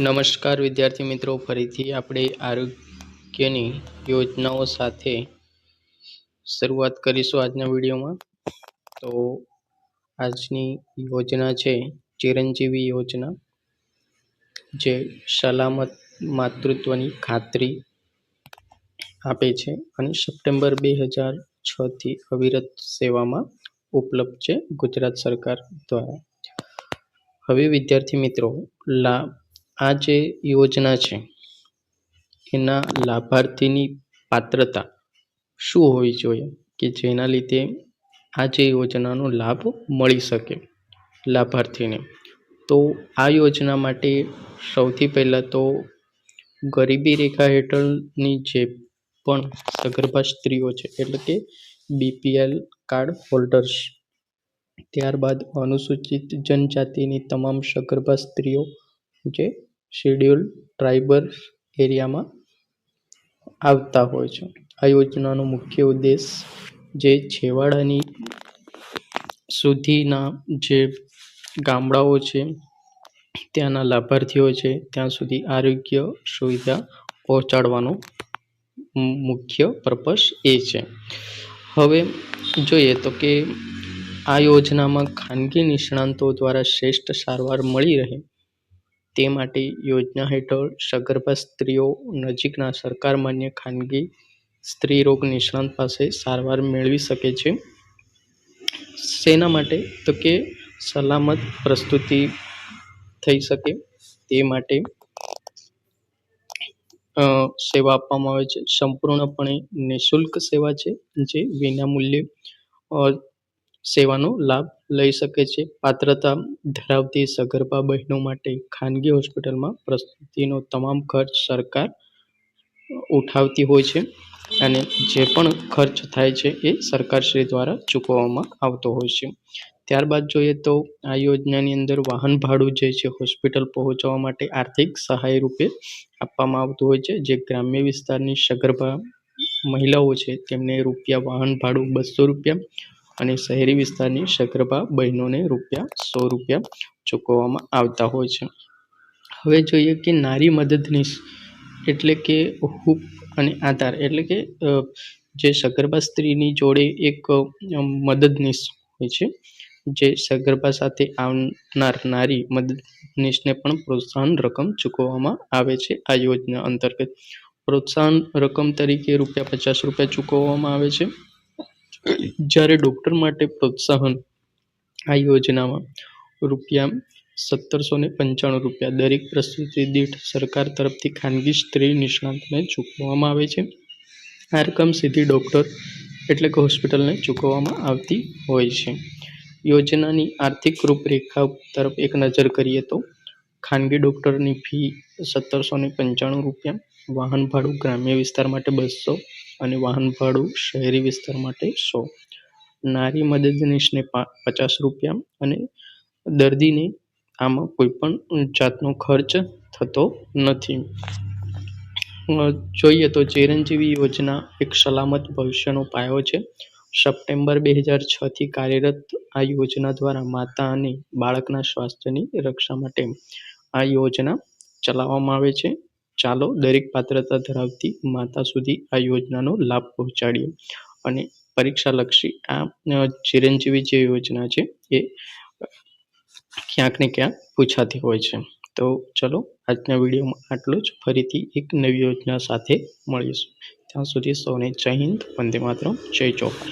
નમસ્કાર વિદ્યાર્થી મિત્રો, ફરીથી આપણે આરોગ્યની યોજનાઓ સાથે શરૂઆત કરીશું આજના વિડીયોમાં. તો આજની યોજના છે ચિરંજીવી યોજના, જે સલામત માતૃત્વની ખાતરી આપે છે અને સપ્ટેમ્બર 2006થી અવિરત સેવામાં ઉપલબ્ધ છે ગુજરાત સરકાર દ્વારા. હવે વિદ્યાર્થી મિત્રો, આ જે યોજના છે એના લાભાર્થીની પાત્રતા શું હોવી જોઈએ કે જેના લીધે આ જે યોજનાનો લાભ મળી શકે લાભાર્થીને. તો આ યોજના માટે સૌથી પહેલાં તો ગરીબી રેખા હેઠળની જે પણ સગર્ભા સ્ત્રીઓ છે, એટલે કે BPL કાર્ડ હોલ્ડર્સ, ત્યારબાદ અનુસૂચિત જનજાતિની તમામ સગર્ભા સ્ત્રીઓ જે શેડ્યુલ ટ્રાઇબલ એરિયામાં આવતા હોય છે. આ યોજનાનો મુખ્ય ઉદ્દેશ જે છેવાડાની સુધીના જે ગામડાઓ છે ત્યાંના લાભાર્થીઓ છે ત્યાં સુધી આરોગ્ય સુવિધા પહોંચાડવાનો મુખ્ય પર્પસ એ છે. હવે જોઈએ તો કે આ યોજનામાં ખાનગી નિષ્ણાંતો દ્વારા શ્રેષ્ઠ સારવાર મળી રહે તે માટે યોજના હેઠળ સગર્ભા સ્ત્રીઓ નજીકના સરકાર માન્ય ખાનગી સ્ત્રી રોગ નિષ્ણાંત પાસે સારવાર મેળવી શકે છે. શેના માટે? તો કે સલામત પ્રસૂતિ થઈ શકે તે માટે સેવા આપવામાં આવે છે. સંપૂર્ણપણે નિઃશુલ્ક સેવા છે, જે વિનામૂલ્યે સેવાનો લાભ લઈ શકે છે. પાત્રતા ધરાવતી સગર્ભા બહેનો માટે ખાનગી હોસ્પિટલમાં પ્રસૂતિનો તમામ ખર્ચ સરકાર ઉઠાવતી હોય છે અને જે પણ ખર્ચ થાય છે એ સરકારશ્રી દ્વારા ચૂકવવામાં આવતો હોય છે. ત્યારબાદ જોઈએ તો આ યોજનાની અંદર વાહન ભાડું જે છે હોસ્પિટલ પહોંચવા માટે આર્થિક સહાય રૂપે આપવામાં આવતું હોય છે. જે ગ્રામ્ય વિસ્તારની સગર્ભા મહિલાઓ છે તેમને વાહન ભાડું ₹200 અને શહેરી વિસ્તારની સગર્ભા બહેનોને ₹100 ચૂકવવામાં આવતા હોય છે. હવે જોઈએ કે નારી મદદનીશ એટલે કે હૂપ અને આધાર, એટલે કે જે સગર્ભા સ્ત્રીની જોડે એક મદદનીશ હોય છે, જે સગર્ભા સાથે આવનાર નારી મદદનીશને પણ પ્રોત્સાહન રકમ ચૂકવવામાં આવે છે. આ યોજના અંતર્ગત પ્રોત્સાહન રકમ તરીકે ₹50 ચૂકવવામાં આવે છે. જ્યારે ડૉક્ટર માટે પ્રોત્સાહન આ યોજનામાં ₹1795 દરેક પ્રસૂતિ દીઠ સરકાર તરફથી ખાનગી સ્ત્રી નિષ્ણાતને ચૂકવવામાં આવે છે. આ રકમ સીધી ડૉક્ટર એટલે કે હોસ્પિટલને ચૂકવવામાં આવતી હોય છે. યોજનાની આર્થિક રૂપરેખા તરફ એક નજર કરીએ તો ખાનગી ડૉક્ટરની ફી ₹1795, વાહન ભાડું ગ્રામ્ય વિસ્તાર માટે ₹200 અને વાહન ભાડું શહેરી વિસ્તાર માટે ₹100, નારી મદદનીશને ₹50 અને દર્દીને આમાં કોઈ પણ જાતનો ખર્ચ થતો નથી. જોઈએ તો ચિરંજીવી યોજના એક સલામત ભવિષ્યનો પાયો છે. સપ્ટેમ્બર 2006થી કાર્યરત આ યોજના દ્વારા માતા અને બાળકના સ્વાસ્થ્યની રક્ષા માટે આ યોજના ચલાવવામાં આવે છે. ચાલો દરેક પાત્રતા ધરાવતી માતા સુધી આ યોજનાનો લાભ પહોંચાડીએ. અને પરીક્ષાલક્ષી આ ચિરંજીવી જે યોજના છે એ ક્યાંક ને ક્યાંક પૂછાતી હોય છે. તો ચલો આજના વિડીયોમાં આટલું જ. ફરીથી એક નવી યોજના સાથે મળીશું. ત્યાં સુધી સૌને જય હિન્દ, વંદે માતરમ, જય જોહાર.